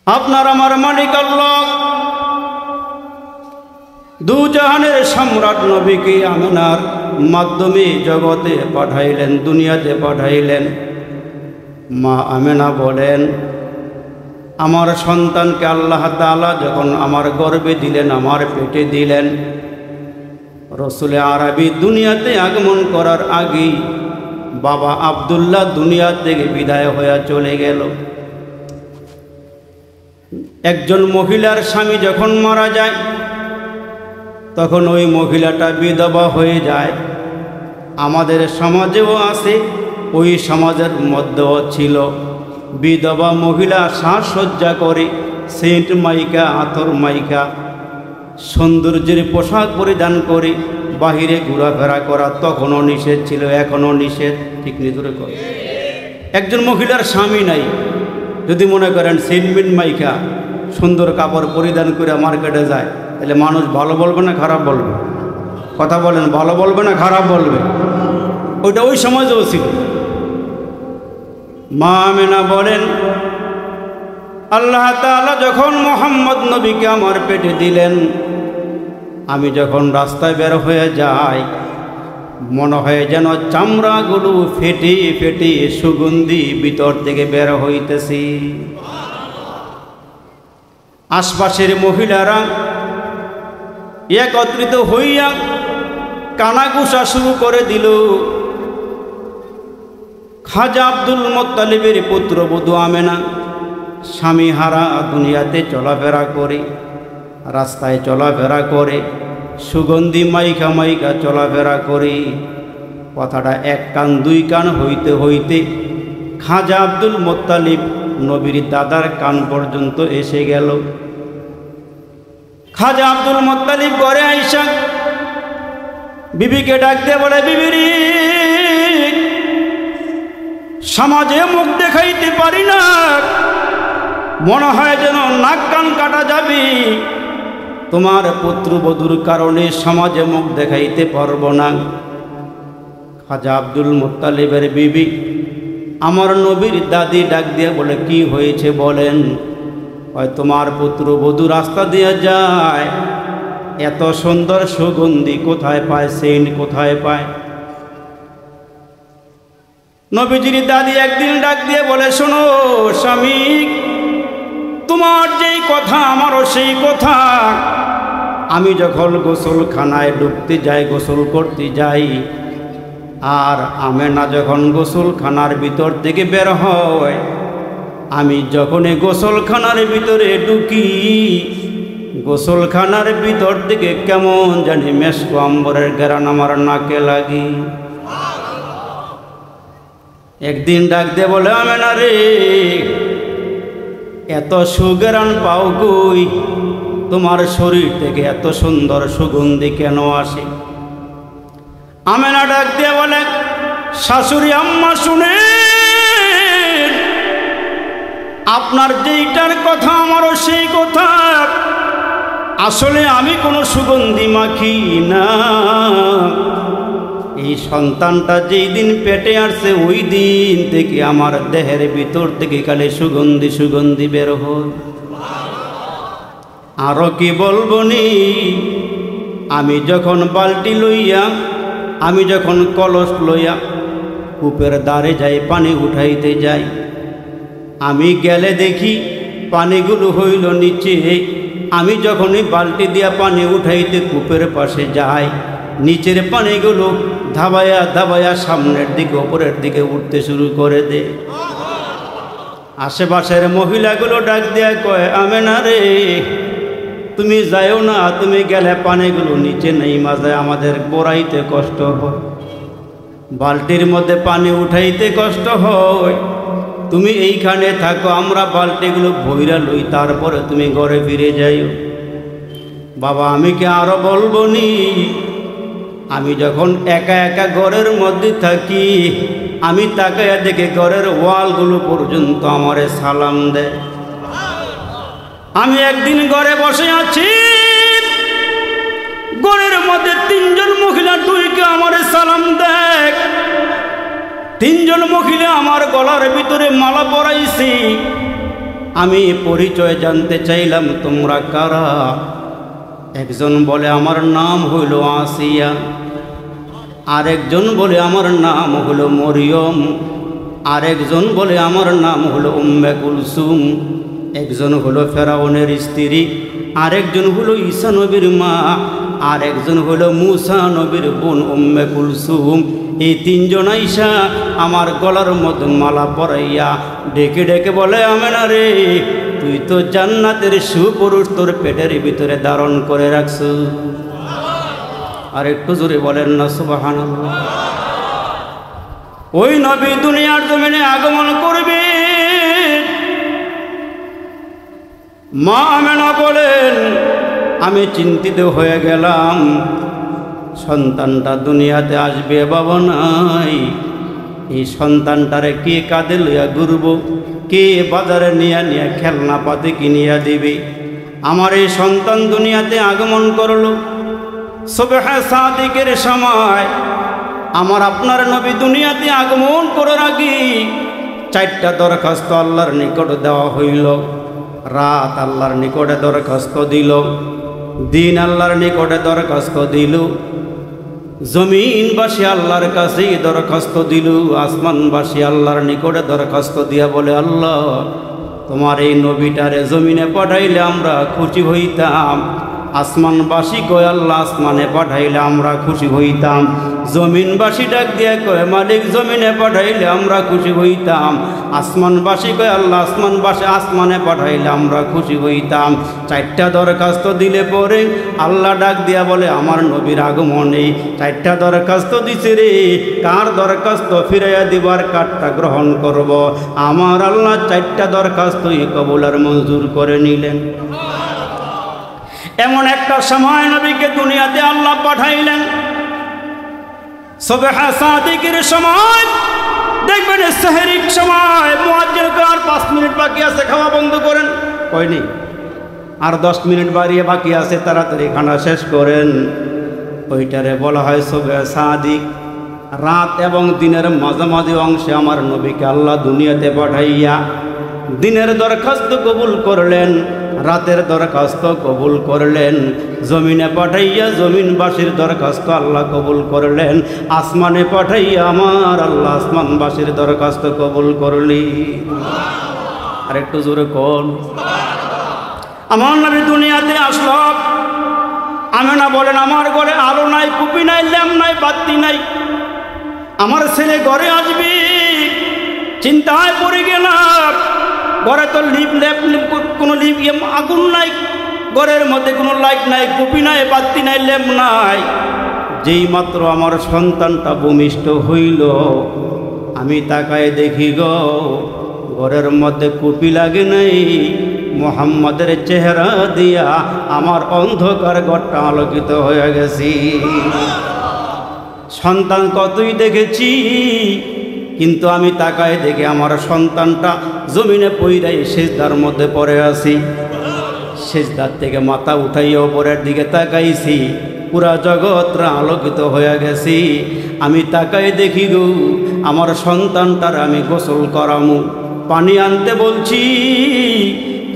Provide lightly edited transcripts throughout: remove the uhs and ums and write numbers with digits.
আপনার আমার মালিক আল্লাহ দু জাহানের সম্রাট নবীকে আমিনার মাধ্যমে জগতে পাঠাইলেন, দুনিয়াতে পাঠাইলেন। মা আমিনা বলেন, আমার সন্তানকে আল্লাহ তাআলা যখন আমার গর্ভে দিলেন, আমার পেটে দিলেন, রসুল আরবি দুনিয়াতে আগমন করার আগেই বাবা আব্দুল্লাহ দুনিয়া থেকে বিদায় হয়ে চলে গেল। একজন মহিলার স্বামী যখন মারা যায় তখন ওই মহিলাটা বিধবা হয়ে যায়। আমাদের সমাজেও আছে, ওই সমাজের মধ্যেও ছিল। বিধবা মহিলা সাজসজ্জা করে, সেন্ট মাইকা, আতর মাইকা, সৌন্দর্যের পোশাক পরিধান করে বাহিরে ঘোরাফেরা করা তখনও নিষেধ ছিল, এখনও নিষেধ। ঠিক নিজরে করে একজন মহিলার স্বামী নাই, যদি মনে করেন সেন্ট মাইকা সুন্দর কাপড় পরিধান করে মার্কেটে যায়, তাহলে মানুষ ভালো বলবে না খারাপ বলবে? কথা বলেন, ভালো বলবে না খারাপ বলবে? ওইটা ওই সমাজেও ছিল। মা আমিনা বলেন, আল্লাহ তাআলা যখন মুহাম্মদ নবীকে আমার পেটে দিলেন, আমি যখন রাস্তায় বের হয়ে যাই মনে হয় যেন চামড়াগুলো ফেটে ফেটে সুগন্ধি ভিতর থেকে বের হইতেছি। আশপাশের মহিলারা একত্রিত হইয়া কানাঘুষা শুরু করে দিল। খাজা আব্দুল মুত্তালিবের পুত্রবধূ আমেনা স্বামী হারা দুনিয়াতে চলাফেরা করে, রাস্তায় চলাফেরা করে, সুগন্ধি মাইকা মাইকা চলাফেরা করে। কথাটা এক কান দুই কান হইতে হইতে খাজা আব্দুল মুত্তালিব নবীর দাদার কান পর্যন্ত এসে গেল। খাজা আব্দুল মুত্তালিব ঘরে আইসা বিবিকে ডাক দিয়ে বলে, বিবিরি, সমাজে মুখ দেখাইতে পারি না, মনে হয় যেন নাক কান কাটা যাবে। তোমার পুত্রবধূর কারণে সমাজে মুখ দেখাইতে পারবো না। খাজা আব্দুল মুত্তালিবের বিবি আমার নবীর দাদি ডাক দিয়ে বলে, কি হয়েছে বলেন? হয় তোমার পুত্রবধূ রাস্তা দিয়ে যায়, এত সুন্দর সুগন্ধি কোথায় পায়, সেন্ট কোথায় পায়? নবীজির দাদি একদিন ডাক দিয়ে বলে, শোনো স্বামী, তোমার যেই কথা আমারও সেই কথা। আমি যখন গোসলখানায় ঢুকতে যাই, গোসল করতে যাই, আর আমেনা যখন গোসলখানার ভিতর থেকে বের হয়, আমি যখন গোসলখানার ভিতরে ঢুকি, গোসলখানার ভিতর থেকে কেমন জানি মেশকো আম্বরের ঘ্রাণ আমার নাকে লাগি। একদিন ডাক দিয়ে বলে, আমেনা রে, এত সুঘ্রাণ পাও কই? তোমার শরীর থেকে এত সুন্দর সুগন্ধি কেন আসে? আমেনা ডাক দিয়ে বলে, শাশুড়ি আম্মা শুনে, আপনার যেইটার কথা আমারও সেই কথা। আসলে আমি কোনো সুগন্ধি মাখি না। এই সন্তানটা যেই দিন পেটে আসছে ওই দিন থেকে আমার দেহের ভিতর থেকে খালি সুগন্ধি সুগন্ধি বের হয়। আরো কি বলবো নি, আমি যখন বালতি লইয়া, আমি যখন কলস লইয়া কূপের দ্বারে যাই, পানি উঠাইতে যাই, আমি গেলে দেখি পানিগুলো হইল নিচে। আমি যখনই বালতি দিয়া পানি উঠাইতে কূপের পাশে যাই, নিচের পানিগুলো ধাবায়া ধাবায়া সামনের দিকে উপরের দিকে উঠতে শুরু করে দে। আশেপাশের মহিলাগুলো ডাক দেয়া কয়, আমেনা রে, তুমি যাইও না, তুমি গেলে পানিগুলো নিচে নেই মাঝে আমাদের গোড়াইতে কষ্ট হয়, বালতির মধ্যে পানি উঠাইতে কষ্ট হয়। তুমি এইখানে থাকো, আমরা বালতিগুলো ভইরা লই, তারপরে তুমি ঘরে ফিরে যাইও। বাবা আমি কি আরো বলবো নি, আমি যখন একা একা ঘরের মধ্যে থাকি, আমি তাকায়া দেখে ঘরের ওয়ালগুলো পর্যন্ত আমারে সালাম দেয়। আমি একদিন ঘরে বসে আছি, ঘরের মধ্যে তিনজন মহিলা ডুইকে আমারে সালাম দেয়। তিনজন মহিলা আমার গলার ভিতরে মালা পরাইছি, আমি পরিচয় জানতে চাইলাম তোমরা কারা। একজন বলে আমার নাম হইল আসিয়া, আরেকজন বলে আমার নাম হলো মরিয়ম, আরেকজন বলে আমার নাম হলো উম্মে কুলসুম, একজন হলো ফেরাউনের স্ত্রী, আরেকজন হলো ঈসা নবীর মা, আরেকজন হলো মূসা নবীর বোন উম্মে কুলসুম। এই তিনজন আইসা আমার গলার মধ্যে মালা পরাইয়া ডেকে ডেকে বলে আমেনা রে, তুই তো জান্নাতের সুপুরুষ তোর পেটের ভিতরে ধারণ করে রাখছ। আর একটু জোরে বলেন না সুবহানাল্লাহ। ওই নবী দুনিয়ার জমিনে আগমন করবে। মা আমেনা বলেন আমি চিন্তিত হয়ে গেলাম, সন্তানটা দুনিয়াতে আসবে বাবা নাই, এই সন্তানটারে কে কাঁধে লইয়া ঘুরব, কে বাজারে নিয়ে নিয়ে খেলনা পাতি কিনিয়া দিবে। আমার এই সন্তান দুনিয়াতে আগমন করলো সুবহ সাদিকের সময়। আমার আপনার নবী দুনিয়াতে আগমন করার আগে 4টা দরখাস্ত আল্লাহর নিকট দেওয়া হইল। রাত আল্লাহর নিকটে দরখাস্ত দিল, দিন আল্লাহর নিকটে দরখাস্ত দিল, জমিনবাসী আল্লাহর কাছে দরখাস্ত দিল, আসমানবাসী আল্লাহর নিকটে দরখাস্ত দিয়া বলে আল্লাহ তোমার এই নবীটারে জমিনে পাঠাইলে আমরা খুশি হইতাম। আসমানবাসী কয় আল্লাহ আসমানে পাঠাইলে আমরা খুশি হইতাম। জমিনবাসী ডাক দিয়ে কয় মালিক জমিনে পাঠাইলে আমরা খুশি হইতাম। আসমানবাসী কয় আল্লাহ আসমানবাসী আসমানে পাঠাইলে আমরা খুশি হইতাম। 4টা দরখাস্ত দিলে পরে আল্লাহ ডাক দিয়া বলে আমার নবীর আগমনে 4টা দরখাস্ত দিছে রে, কার দরখাস্ত ফিরাইয়া দিবার কারটা গ্রহণ করব। আমার আল্লাহ 4টা দরখাস্তই কবুল আর মঞ্জুর করে নিলেন। এমন একটা সময় নবীকে দুনিয়াতে আল্লাহ পাঠাইলেন সুবহ সাদিকের সময়। দেখবেন সেহরির সময় মুয়াজ্জিন কার 5 মিনিট বাকি আছে, খাওয়া বন্ধ করেন, কয়নি আর 10 মিনিট বাড়িয়ে বাকি আছে, তাড়াতাড়ি খানা শেষ করেন। ওইটারে বলা হয় সুবহ সাদিক। রাত এবং দিনের মাঝামাঝি অংশে আমার নবীকে আল্লাহ দুনিয়াতে পাঠাইয়া দিনের দরখাস্ত কবুল করলেন, রাতের দরখাস্ত কবুল করলেন, জমিনে পাঠাইয়া জমিনবাসীর দরখাস্ত আল্লাহ কবুল করলেন, আসমানে পাঠাইয়া আমার আল্লাহ আসমানবাসীর দরখাস্ত কবুল করলি। আর একটু জোরে কোন আমার নবী দুনিয়াতে আসলো। আমেনা বলেন আমার ঘরে আলো নাই, কুপি নাই, ল্যাম্প নাই, বাতি নাই, আমার ছেলে ঘরে আসবে। চিন্তায় পড়ে গেলাম, ঘরে তো কোনো আগুন নাই, ঘরের মধ্যে কোনো লাইট নাই, কুপি নাই, বাতি নাই, ল্যাম্প নাই। যেই মাত্র আমার সন্তানটা ভূমিষ্ঠ হইল, আমি তাকায় দেখি গো ঘরের মধ্যে কুপি লাগে নাই, মুহাম্মাদের চেহারা দিয়া আমার অন্ধকার ঘরটা আলোকিত হয়ে গেছি। সন্তান কতই দেখেছি, কিন্তু আমি তাকায় দেখে আমার সন্তানটা জমিনে পইরাই সেজদার মধ্যে পড়ে আছি। সেজদার থেকে মাথা উঠাইয়া ওপরের দিকে তাকাইছি, পুরা জগৎরা আলোকিত হয়ে গেছি। আমি তাকায় দেখি গো আমার সন্তানটার আমি গোসল করামু, পানি আনতে বলছি,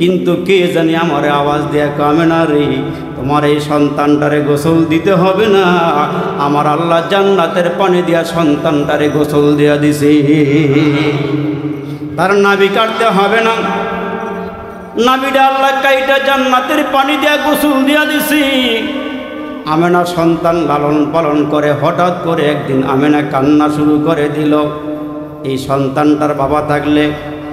কিন্তু কে জানি আমার আওয়াজ দেয়া কামে না রে, তোমার এই সন্তানটারে গোসল দিতে হবে না, আমার আল্লাহ জান্নাতের পানি দিয়া সন্তানটারে গোসল দিয়া দিছে। তার নাভি কাটতে হবে না, নাভিটা আল্লাহ কাইটা জান্নাতের পানি দিয়া গোসল দিয়া দিছি। আমেনা সন্তান লালন পালন করে, হঠাৎ করে একদিন আমেনা কান্না শুরু করে দিল। এই সন্তানটার বাবা থাকলে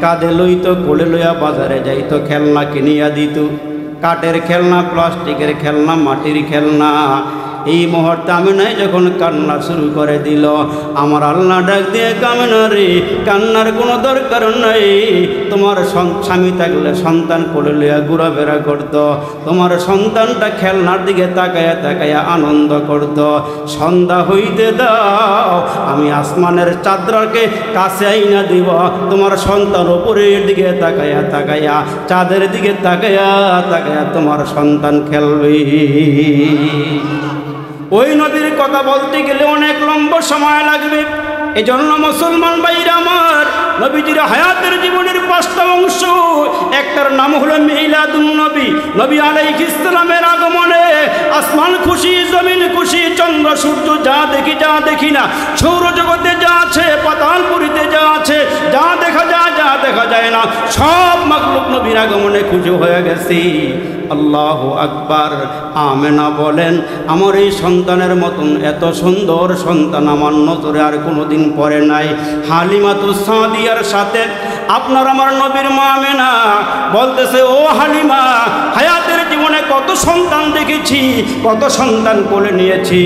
কাঁধে লইতো, কোলে লইয়া বাজারে যাইতো, খেলনা কিনিয়া দিত, কাঠের খেলনা, প্লাস্টিকের খেলনা, মাটির খেলনা। এই মুহূর্তে আমেনাই যখন কান্না শুরু করে দিল, আমার আল্লাহ ডাক দিয়ে কামেনা রে, কান্নার কোনো দরকার নাই, তোমার স্বামী থাকলে সন্তান কোলে লইয়া ঘোরাফেরা করত, তোমার সন্তানটা খেলনার দিকে তাকায়া তাকায়া আনন্দ করত। সন্ধ্যা হইতে দাও, আমি আসমানের চাঁদকে কাছে আইনা দিব, তোমার সন্তান উপরের দিকে তাকায়া তাকায়া, চাঁদের দিকে তাকায়া তাকায়া তোমার সন্তান খেলবে। ওই নবীর কথা বলতে গেলে অনেক লম্বা সময় লাগবে। এজন্য মুসলমান ভাইরা আমার, নবীজির হায়াতের জীবনের 5টা অংশ। একটার নাম হলো মিলাদুন নবী। নবী আলাইহিস সালামের আগমনে আসমান খুশি, জমিন খুশি, চন্দ্র সূর্য যা দেখি যা দেখি না, সৌরজগতে যা আছে, পাতালপুরীতে যা আছে, যা দেখা যায় যা দেখা যায় না, সব মাখলুক নবীর আগমনে খুশি হয়ে গেছি। আল্লাহু আকবার। আমেনা বলেন, আমার এই সন্তানের মতন এত সুন্দর সন্তান আমার নজরে আর কোনোদিন পড়ে নাই। হালিমাতুস সাদিয়ার সাথে আপনার আমার নবীর মা আমেনা বলতেছে, ও হালিমা, হায়াতের জীবনে কত সন্তান দেখেছি, কত সন্তান কোলে নিয়েছি,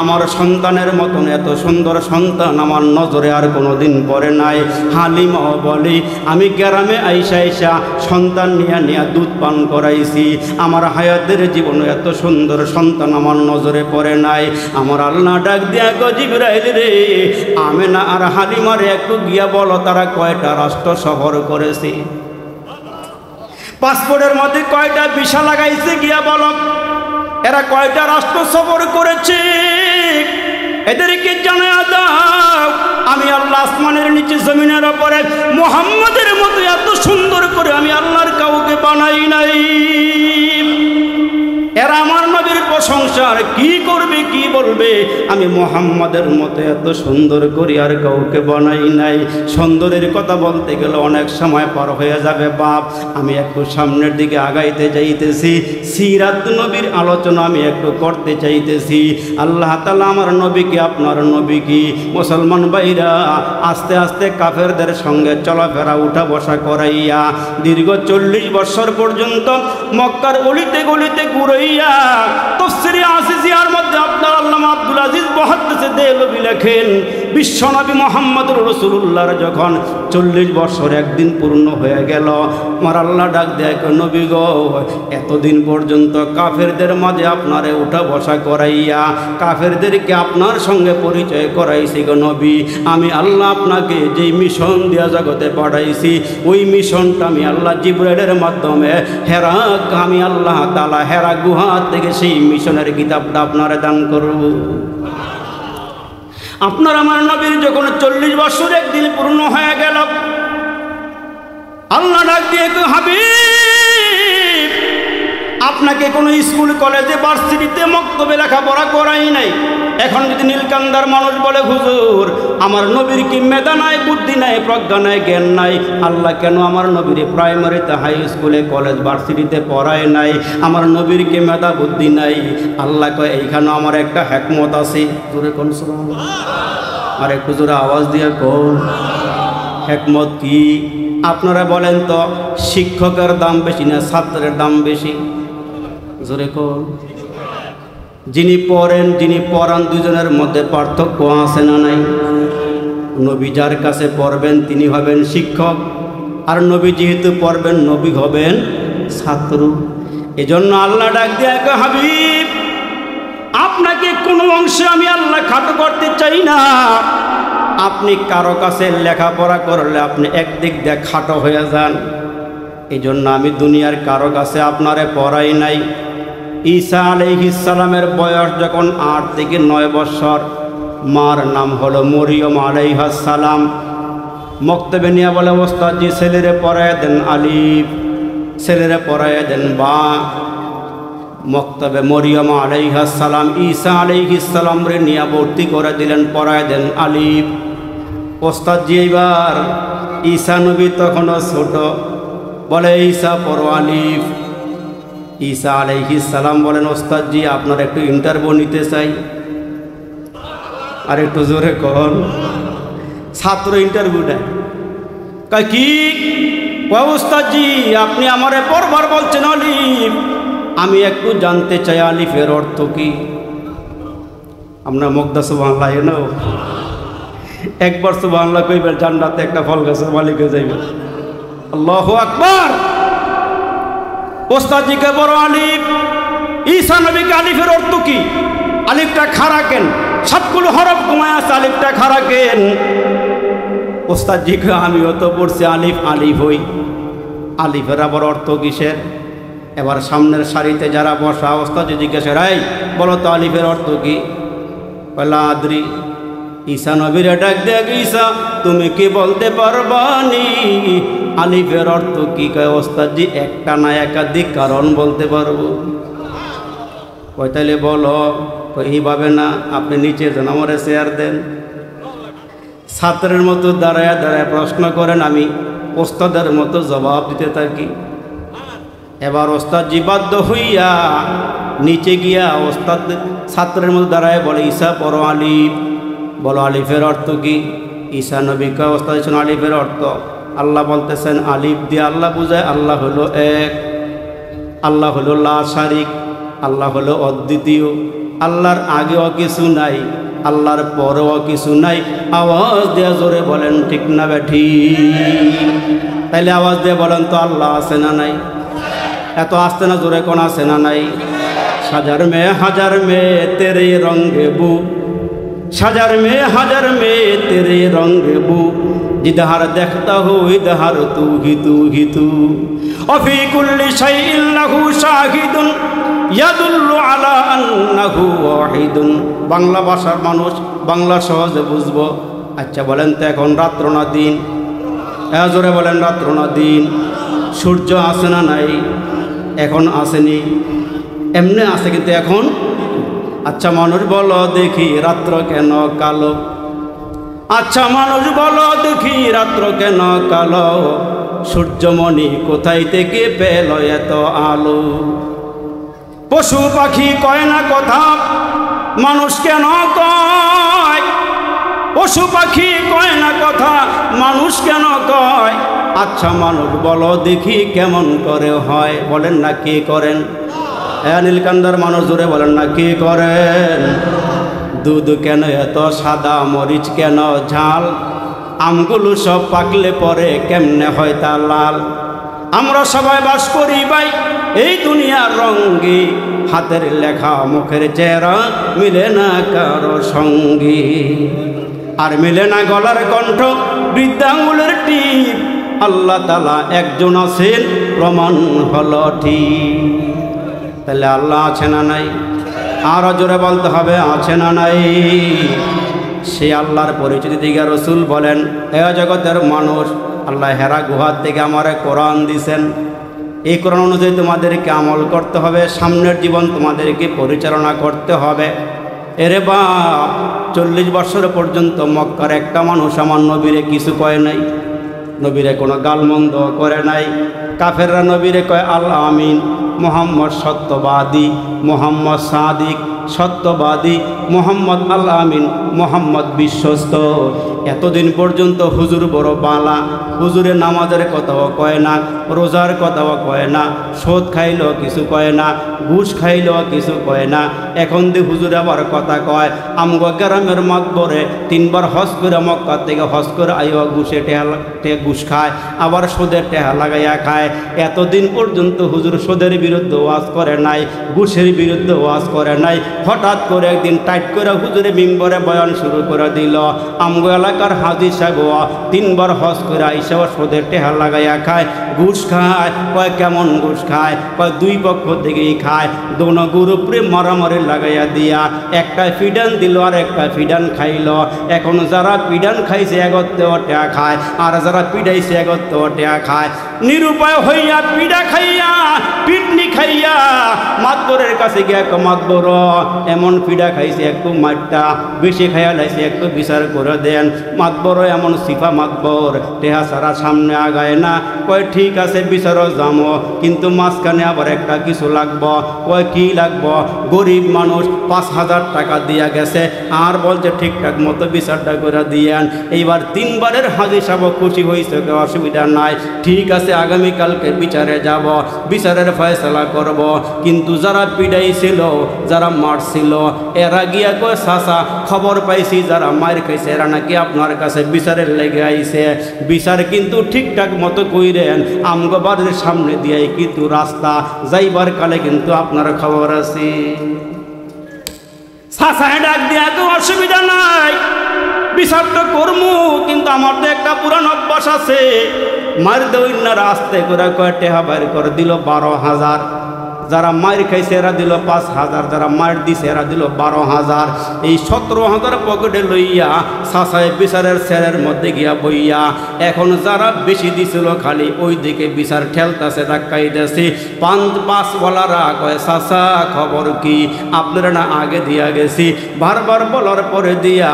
আমার সন্তানের মতন এত সুন্দর সন্তান আমার নজরে আর কোনোদিন পড়ে নাই। হালিমা বলি, আমি গ্রামে আইসা সন্তান নিয়ে দুধ পান করাইছি, আমার হায়াতের জীবনে এত সুন্দর সন্তান আমার নজরে পড়ে নাই। আমার আল্লাহ ডাক দিয়া গো জিবরাইল রে, আমেনা আর হালিমারে একটু গিয়া বলো তারা কয়টা রাষ্ট্র সফর করেছে, পাসপোর্টের মধ্যে কয়টা ভিসা লাগাইছে, গিয়া বলো এরা কয়টা রাষ্ট্র সফর করেছে, এদেরকে জানায়া দাও আমি আল্লাহ আসমানের নিচে জমিনের উপরে মুহাম্মাদের মতো এত সুন্দর করে আমি আল্লাহর কাউকে বানাই নাই। এরা আমার নবীর প্রশংসা আর কি করবে কি বলবে, আমি মুহাম্মাদের মতো এত সুন্দর করে আর কাউকে বানাই নাই। সুন্দরের কথা বলতে গেলে অনেক সময় পার হয়ে যাবে বাপ, আমি একটু সামনের দিকে আগাইতে চাইতেছি, সিরাত নবীর আলোচনা আমি একটু করতে চাইতেছি। আল্লাহ তাআলা আমার নবীকে, আপনার নবীকে মুসলমান ভাইরা আস্তে আস্তে কাফেরদের সঙ্গে চলাফেরা উঠা বসা করাইয়া দীর্ঘ 40 বছর পর্যন্ত মক্কার অলিতে গলিতে ঘুরাইয়া তাফসীরে আজিজিয়ার মধ্যে আপনার আল্লামা আব্দুল আজিজ মুহাদ্দিসে দেহলভী লেখেন, বিশ্বনবী মুহাম্মদুর রাসূলুল্লাহর যখন 40 বছর একদিন পূর্ণ হয়ে গেল, আমার আল্লাহ ডাক দেয়, নবী গো, এতদিন পর্যন্ত কাফেরদের মাঝে আপনারে উঠা বসা করাইয়া কাফেরদেরকে আপনার সঙ্গে পরিচয় করাইছি গো নবী, আমি আল্লাহ আপনাকে যেই মিশন দিয়া জগতে পাঠাইছি, ওই মিশনটা আমি আল্লাহ জিবরাইলের মাধ্যমে হেরা, আমি আল্লাহ তাআলা হেরা গুহা থেকে সেই মিশনের কিতাবটা আপনারে দান করব। আপনার আমার নবীর যখন 40 বছর একদিন পূর্ণ হয়ে গেল, আল্লাহ ডাক দিয়ে হাবিব, আপনাকে কোনো স্কুল কলেজে ভার্সিটিতে মক্তবে লেখাপড়া করাই নাই। এখন যদি নীলকান্দার মানুষ বলে, হুজুর আমার নবীর কি মেধা নাই, বুদ্ধি নাই, প্রজ্ঞা নাই, জ্ঞান নাই, আল্লাহ কেন আমার নবীর প্রাইমারিতে, হাই স্কুলে, কলেজ, ভার্সিটিতে পড়ায় নাই, আমার নবীর কি মেধা বুদ্ধি নাই? আল্লাহ কয়, এইখানে আমার একটা হিকমত আছে। জোরে কোন সুবহানাল্লাহ, আর একটু জোরে আওয়াজ দিয়ে কোন হিকমত কি? আপনারা বলেন তো, শিক্ষকের দাম বেশি না ছাত্রের দাম বেশি? জোরে কোন। যিনি পড়েন যিনি পড়ান, দুজনের মধ্যে পার্থক্য আছে না নাই? নবী যার কাছে পড়বেন তিনি হবেন শিক্ষক, আর নবী যেহেতু পড়বেন নবী হবেন ছাত্র। এজন্য আল্লাহ ডাক দিয়ে, হাবিব আপনাকে কোনো অংশে আমি আল্লাহ খাটো করতে চাই না। আপনি কারো কাছে লেখাপড়া করলে আপনি একদিক দিয়ে খাটো হয়ে যান, এই জন্য আমি দুনিয়ার কারো কাছে আপনারে পড়াই নাই। ঈসা আলাইহিস সালামের বয়স যখন 8 থেকে 9 বছর, মার নাম হলো মরিয়ম আলাইহাস সালাম। মক্তবে নিয়ে বলে, ওস্তাদজি ছেলেরে পড়ায় দেন আলিফ, ছেলেরে পড়ায় দেন বা। মক্তবে মরিয়ম আলাইহাস সালাম ঈসা আলাইহিস সালামরে নিয়ে ভর্তি করে দিলেন, পড়ায় দেন আলিফ। ওস্তাদজি এইবার ঈসা নবী তখনও ছোট, বলে ঈসা পড়ো আলিফ। ঈসা আলাইহিস সালাম বলেন, ওস্তাদজি আপনার একটু ইন্টারভিউ নিতে চাই। আর একটু জোরে কর। ছাত্র ইন্টারভিউ দেয়, কয় কি? ওস্তাদজি আপনি আমারে পড়বার বলছেন আলিফ, আমি একটু জানতে চাই আলিফের অর্থ কি? আমরা মুগ্ধা সুবহানাল্লাহ নাও একবার সুবহানাল্লাহ কইবেন, জান্নাতে একটা ফল গাছের মালিক হয়ে যাইবে। আল্লাহু আকবার। ওস্তাদজিকে বড় আলিফ, ঈসা নবীকে আলিফের অর্থ কি? আলিফটা খাড়া কেন? সবগুলো হরফ ঘুমায় আছে, আলিফটা খাড়া কেন? ওস্তাদজিকে আমিও তো পড়ছি আলিফ, আলিফ হই, আলিফের আবার অর্থ কিসের? এবার সামনের সারিতে যারা বসা, ওস্তাদজি জিজ্ঞাসা, রাই বলো তো আলিফের অর্থ কি? বলে আদ্রি। ঈসা নবীরে ডাক দেয়া, ঈসা তুমি কি বলতে পারবানি আলিফের অর্থ কি? কয় ওস্তাদজি একটা না একাধিক কারণ বলতে পারবো। কয় তাইলে বলো। এইভাবে না, আপনি নিচে যান, আমার চেয়ার দেন। ছাত্রের মতো দাঁড়ায় দাঁড়ায় প্রশ্ন করেন, আমি ওস্তাদের মতো জবাব দিতে থাকি। এবার ওস্তাদজি বাধ্য হইয়া নিচে গিয়া ওস্তাদ ছাত্রের মতো দাঁড়ায় বলে, ঈসা পড়ো আলিফ। বলো আলিফের অর্থ কি? ঈসা নবী কয় ওস্তাদ আলিফের অর্থ আল্লাহ বলতেছেন আলিফ দিয়ে আল্লাহ বুঝায় আল্লাহ হলো এক, আল্লাহ হলো লা শারিক, আল্লাহ হলো অদ্বিতীয়, আল্লাহর আগেও কিছু নাই, আল্লাহর পরেও কিছু নাই। আওয়াজ দিয়ে জোরে বলেন ঠিক না বেঠি? তাইলে আওয়াজ দিয়ে বলেন তো আল্লাহ আছে না নাই? এত আসতে না জোরে কোন আছে না নাই? হাজার মেয়ে তেরে রঙে বু, সাজার মেয়ে তেরে রঙে বু, जिधर देखता हो इधर तू ही तू अफी कुल्ली शैइन लहू शाहिदुन यादुल्लु अला अन्नहु वाहिदुन। बांग्ला भाषार मानुष बांग्ला सहजे बुझबो। अच्छा बोलें तो एखन रात्र ना दिन? जोरे बोलें रात्र ना दिन? सूर्य आसे ना नाई? एखन आसेनी, एमने आसे किन्तु एखन। अच्छा मानुष बोलो देखी रात्र केन कालो? আচ্ছা মানুষ বলো দেখি রাত্র কেন কালো? সূর্যমণি কোথায় থেকে পেল এত আলো? পশু পাখি কয় না কথা, মানুষ কেন কয়? পশু পাখি কয় না কথা, মানুষ কেন কয়? আচ্ছা মানুষ বলো দেখি কেমন করে হয়? বলেন না কে করেন? নীলকান্দার মানুষ জোরে বলেন না কে করেন? দুধ কেন এত সাদা, মরিচ কেন ঝাল? আমগুলো সব পাকলে পরে কেমনে হয় তা লাল? আমরা সবাই বাস করি ভাই এই দুনিয়ার রঙ্গে, হাতের লেখা মুখের চেহারা মিলে না কারো সঙ্গে, আর মিলে না গলার কণ্ঠ বৃদ্ধাঙ্গুলের টিপ। আল্লাহ তাআলা একজন আছেন প্রমাণ হলো ঠিক। তাহলে আল্লাহ আছে না নাই? আরো জোরে বলতে হবে আছে না নাই? সে আল্লাহর পরিচিতি দিকে রসুল বলেন, এ জগতের মানুষ, আল্লাহ হেরা গুহার থেকে আমারে কোরআন দিছেন, এই কোরআন অনুযায়ী তোমাদেরকে আমল করতে হবে, সামনের জীবন তোমাদেরকে পরিচালনা করতে হবে। এরে বাপ, 40 বছর পর্যন্ত মক্কার একটা মানুষ আমার নবীরে কিছু কয় নাই, নবীরে কোনো গালমন্দ করে নাই। কাফেররা নবীরে কয় আল আমিন, মোহাম্মদ সত্যবাদী, মোহাম্মদ সাদিক সত্যবাদী, মোহাম্মদ আল আমিন, মোহাম্মদ বিশ্বস্ত। এতদিন পর্যন্ত হুজুর বড় বালা, হুজুরের নামাজের কথাও কয় না, রোজার কথাও কয় না, সুদ খাইলেও কিছু কয় না, ঘুষ খাইলেও কিছু কয় না। এখন দি হুজুর আবার কথা কয় আমগো গ্রামের মাতবরে 3 বার হজ করে মক্কা থেকে হজ করে আইয়া ঘুষ খায়, আবার সুদের টেহা লাগাইয়া খায়। এতদিন পর্যন্ত হুজুর সুদের বিরুদ্ধে ওয়াজ করে নাই, ঘুষের বিরুদ্ধে ওয়াজ করে নাই। হঠাৎ করে একদিন টাইট করে হুজুরে মিম্বরে বয়ান শুরু করে দিল, আমগো এলাকার হাজি সাহেব 3 বার হজ করে আইসা সুদের টেহা লাগাইয়া খায়, ঘুষ খায়। কয় কেমন ঘুষ খায়? কয় 2 পক্ষ থেকেই খায়, দোনো গ্রুপে মারামারি লাগাইয়া দিয়া একটা ফিডান দিল আর একটা ফিডান খাইল। এখন যারা পিডান খাইছে একত্রেও টেহা খায়, আর যারা পিডাইছে একত্রেও টেহা খায়। নিরুপায় হইয়া পিডা খাইয়া পিটনি খাইয়া মাতবরের কাছে গিয়ে মাতবর এমন পিডা খাইছে, একটু মাঠটা বেশি খাইয়া লাইছে, একটু বিচার করে দেন। মাতবর এমন সিফা মাতবর, টেহা সারা সামনে আগায় না। কয় ঠিক আছে বিচারও যামো, কিন্তু মাঝখানে আবার একটা কিছু লাগবো। কয় কি লাগবো? গরিব মানুষ 5000 টাকা দিয়া গেছে, আর বলছে ঠিকঠাক মতো বিচারটা করে দিয়েন। এইবার 3 বারের হাজি সাহেব খুশি হয়েছে, অসুবিধা নাই, ঠিক আছে আগামীকালকে বিচারে যাব, বিচারের ফয়সালা করব। কিন্তু যারা পিডাইছিল, যারা মারছিল, এরা গিয়া কয় চাচা খবর পাইছি যারা মার খাইছে এরা নাকি আপনার কাছে বিচারের লেগে আইছে। বিচার কিন্তু ঠিকঠাক মতো কইরেন, আমগো বাড়ির সামনে দিয়ে কিন্তু রাস্তা যাইবার কালে কিন্তু আপনার খবর আছে। চাচা ডাক দিয়া তো অসুবিধা নাই, বিচার তো করমু, কিন্তু আমার তো একটা পুরান অভ্যাস আছে। মার দইনার আস্তে করে কয় টেহা বাইর করে দিল 12,000। যারা মায়ের খাইছে এরা দিল 5,000, যারা মায়ের দিছে এরা দিল 12,000। এই 17,000 পকেটে লইয়া সাসায় বিচারের সেরের মধ্যে গিয়া বইয়া এখন যারা বেশি দিছিল খালি ওই দিকে বিচার ঠেলতেছে, ধাক্কাইতেছে। 5-5ওয়ালারা কয় সাসা খবর কি, আপনারা না আগে দিয়া গেছি। বারবার বলার পরে দিয়া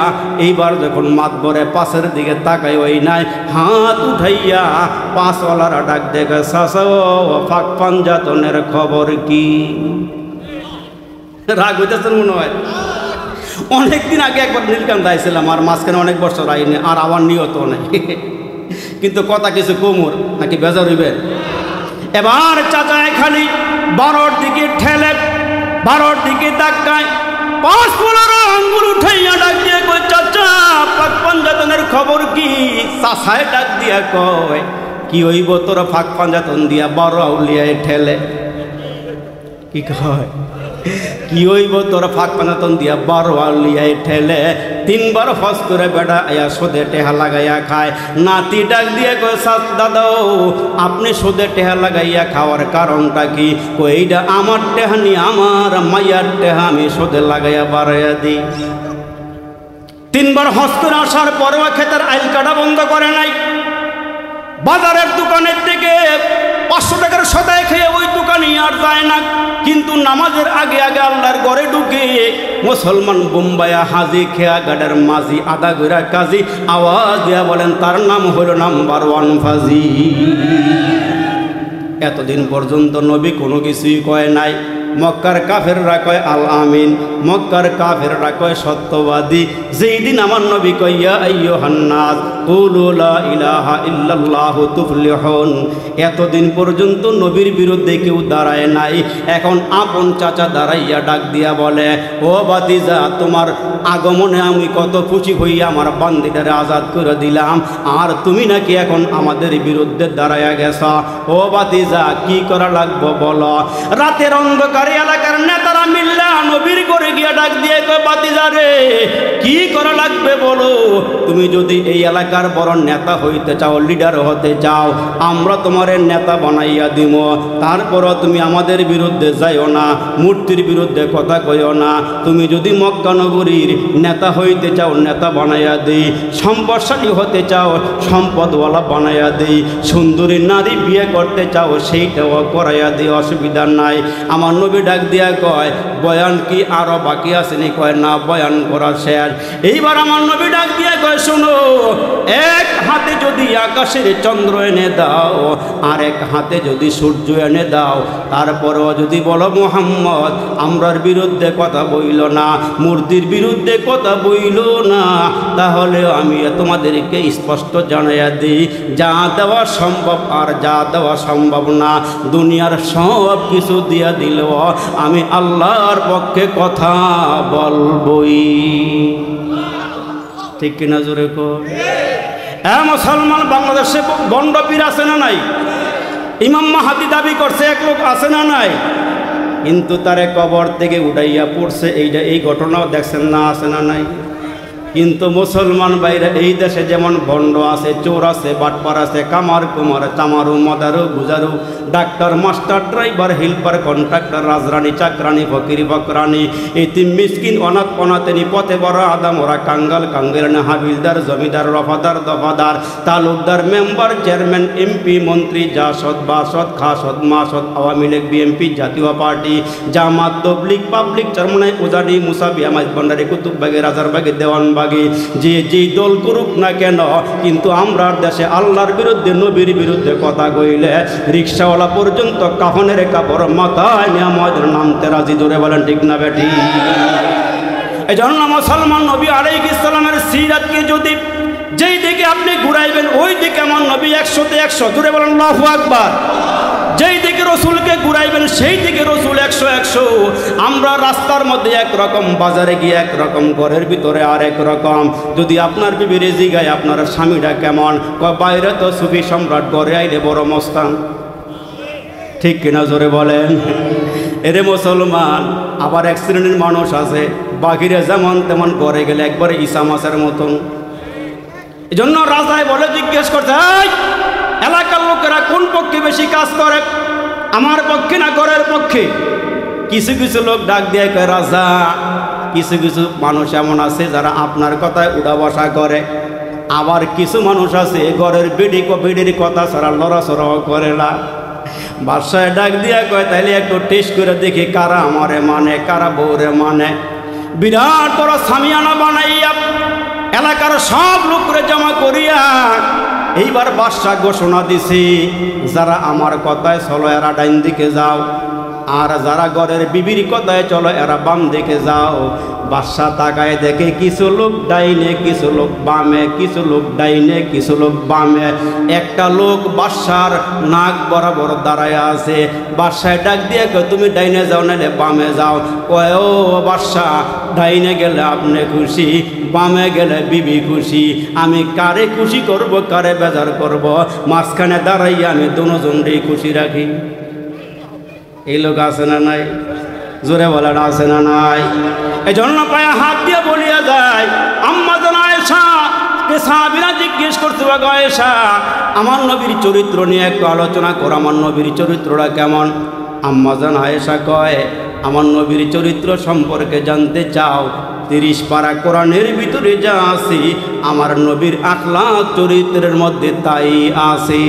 এইবার যখন মাতবরে পাশের দিকে তাকাই ওই নাই, হাত উঠাইয়া 5ওয়ালারা ডাক দেখে সাসা ফাঁক পাঞ্জাতনের খবর কি। রাগ হইতেছে মনে হয়। অনেকদিন আগে একবার নীলকান্ত আইছিলাম, আর মাঝখানে অনেক বছর আইনি, আর আমার নিয়ত নেই, কিন্তু কথা কিছু কোমর নাকি বেজার হইবে। এবার চাচায় খালি 12র দিকে ঠেলে 12র দিকে ধাক্কায় 5-15 আঙ্গুল উঠাইয়া ডাক দিয়ে কয় চাচা ফাঁক পাঞ্জাতনের খবর কি। চাচায় ডাক দিয়া কয় কি হইব তোরা ফাঁক পাঞ্জাতন দিয়া 12 আউলিয়ায় ঠেলে। কি কয় কি হইব তোরা ফাঁক পাঞ্জাতন দিয়া 12 আউলিয়ায় ঠেলে। 3বার ফস করে বেটা আয়া সোদে টেহা লাগাইয়া খায়। নাতি ডাক দিয়ে কয় দাদাও আপনি সোদে টেহা লাগাইয়া খাওয়ার কারণটা কি? এইটা আমার টেহানি, আমার মাইয়ার টেহা আমি সোদে লাগাইয়া বাড়াইয়া দিই। 3বার হস করে আসার পরেও ক্ষেতের আইল কাটা বন্ধ করে নাই। বাজারের দোকানের থেকে 500 টাকার সদাই খেয়ে ওই দোকানে আর যায় না, কিন্তু নামাজের আগে আগে আল্লাহর ঘরে ঢুকে মুসলমান বোম্বাইয়া হাজি খেয়া গাডার মাঝি আদা গইরা কাজী আওয়াজ দিয়া বলেন তার নাম হলো নাম্বার 1 ফাজি। এতদিন পর্যন্ত নবী কোনো কিছুই কয় নাই। মক্কার কাফেররা কয় আল আমিন, মক্কার কাফেররা কয় সত্যবাদী। যেই দিন আমার নবী কইয়া আইয়ুহান নাস কুলু লা ইলাহা ইল্লাল্লাহু তুফলিহুন, এতদিন পর্যন্ত নবীর বিরুদ্ধে কেউ দাঁড়ায় নাই। এখন আপন চাচা দাঁড়াইয়া ডাক দিয়া বলে ও বাতিজা তোমার আগমনে আমি কত খুশি হইয়া আমার বান্দিটারে আজাদ করে দিলাম, আর তুমি নাকি এখন আমাদের বিরুদ্ধে দাঁড়াইয়া গেছা। ও বাতিজা কি করা লাগবো বলো। রাতের অন্ধকার এলাকার নেতারা মিল্লা নবীর করে গিয়া ডাক দিয়ে কয় বাতিজা রে কি করা লাগবে বলো। তুমি যদি এই এলাকার বড় নেতা হইতে চাও, লিডার হতে চাও, আমরা তোমার নেতা বানাইয়া দিব। তারপরও তুমি আমাদের বিরুদ্ধে যাইও না, মূর্তির বিরুদ্ধে কথা কইও না। তুমি যদি মক্কা নগরীর নেতা হইতে চাও, নেতা বানাইয়া দিই। সম্পদশালী হতে চাও, সম্পদওয়ালা বানাইয়া দিই। সুন্দরী নারী বিয়ে করতে চাও, সেইটাও করাইয়া দিই, অসুবিধা নাই। আমার নবী ডাক দিয়া কয় বয়ান কি আরো বাকি আসেনি? কয় না, বয়ান করা শেষ। এইবার আমার নবী ডাক দিয়া কয় শোনো, এক হাতে যদি আকাশের চন্দ্র এনে দাও, আর এক হাতে যদি সূর্য এনে দাও, তারপরেও যদি বলো মুহাম্মদ আমরার বিরুদ্ধে কথা বইল না, মূর্তির বিরুদ্ধে কথা বইল না, তাহলে আমি তোমাদেরকে স্পষ্ট জানাইয়া দিই যা দেওয়া সম্ভব আর যা দেওয়া সম্ভব না, দুনিয়ার সব কিছু দিয়া দিলেও আমি আল্লাহর পক্ষে কথা বলবই। ঠিক কিনা জোরে কর। মুসলমান বাংলাদেশে গন্ড পীর আছে না নাই? ইমাম মাহাদি দাবি করছে এক লোক আছে না নাই? কিন্তু তারে কবর থেকে উঠাইয়া পড়ছে, এইটা এই ঘটনাও দেখছেন না, আছে না নাই? কিন্তু মুসলমান বাইরে এই দেশে যেমন ভণ্ড আছে, চোর আছে, বাটপার আছে, কামার কুমার, চামারু, মদারু, গুজারু, doctor, master, driver, helper, contractor, রাজরানী, চাকরানি, ফকির, বকরানি, এতিম, মিসকিন, অনাথ, অনাথেনি, পথে বড় আদাম ওরা, কাঙ্গাল, কাঙ্গেরানি, হাবিলদার, জমিদার, রফাদার, দফাদার, তালুকদার, মেম্বার, চেয়ারম্যান, এমপি, মন্ত্রী, জাসদ, বাসদ, খাসদ, মাসদ, আওয়ামী লীগ, বিএমপি, জাতীয় পার্টি, জামাত, তবলিগ, পাবলিক, চরমনাই, উজানি, মুসাবি, আমাজ ভান্ডারি, কুতুববাগে, রাজারবাগে, দেওয়ানবাগে, যে যেই দল করুক না কেন, কিন্তু আমরা দেশে আল্লাহর বিরুদ্ধে, নবীর বিরুদ্ধে কথা কইলে রিক্সাওয়ালা পর্যন্ত কাফনের কাপড় মাথায় নিয়ে আমাদের নামতে রাজি। ধরে বলেন ঠিক না বেটি? এই জন্য মুসলমান নবী আলাইহিস সালামের সিরাতকে যদি যেই দিকে আপনি ঘুরাইবেন ওই দিকে আমার নবী 100-তে 100। ধরে বলেন আল্লাহু আকবার। যেই দিকে রসুলকে ঘুরাইবেন সেই দিকে রসুল 100-100। আমরা রাস্তার মধ্যে একরকম, বাজারে গিয়ে একরকম, ঘরের ভিতরে আর একরকম। যদি আপনার বিবির জিগায় আপনার স্বামীটা কেমন, বাইরে তো সুফি সম্রাট, ঘরে আইলে বড় মস্তান। ঠিক কিনা জোরে বলেন? এরে মুসলমান, আবার এক শ্রেণীর মানুষ আছে বাহিরে যেমন তেমন, ঘরে গেলে একবারে ঈসা মাসের মতন। এই জন্য রাজায় বলে জিজ্ঞেস করতে, এলাকার লোকেরা কোন পক্ষে বেশি কাজ করে? আমার পক্ষে না ঘরের পক্ষে? কিছু কিছু লোক ডাক দিয়ে কয় রাজা, কিছু কিছু মানুষ এমন আছে যারা আপনার কথায় উঠা বসা করে, আবার কিছু মানুষ আছে ঘরের বিড়ির কথা ছাড়া লড়াচড়াও করে না। বাদশাহ ডাক দিয়া কয় তাইলে একটু টেস্ট করে দেখি কারা আমারে মানে, কারা বউরে মানে। বিরাট বড় সামিয়ানা বানাইয়া এলাকার সব লোকরে জমা করিয়া এইবার বাদশাহ ঘোষণা দিছি, যারা আমার কথায় চলো এরা ডাইন দিকে যাও, আর যারা ঘরের বিবির কথায় চলো এরা বাম দিকে যাও। বাদশাহ তাকায় দেখে কিছু লোক ডাইনে, কিছু লোক বামে, কিছু লোক ডাইনে, কিছু লোক বামে। একটা লোক বাদশার নাক বরাবর দাঁড়ায় আছে। বাদশাহ ডাক দিয়ে কয় তুমি ডাইনে যাও নাহলে বামে যাও। কয় ও বাদশাহ, ডাইনে গেলে আপনি খুশি, বামে গেলে বিবি খুশি, আমি কারে খুশি করব, কারে বেজার করব? মাঝখানে দাঁড়াইয়া আমি দুজনকেই খুশি রাখি। এই লোক আছে না নাই? জোরে বলেন আছে না নাই? এই জন্য পায়ে হাত দিয়ে বলিয়া যায়, আম্মা জান আয়েশা কে সাহাবীরা জিজ্ঞেস করতে হবে, আয়েশা আমার নবীর চরিত্র নিয়ে একটু আলোচনা করো, আমার নবীর চরিত্রটা কেমন? আম্মা জান আয়েশা কয়, আমার নবীর চরিত্র সম্পর্কে জানতে চাও? 30 পারা কোরআনের ভিতরে যা আছে আমার নবীর আখলাক চরিত্রের মধ্যে তাই আছে।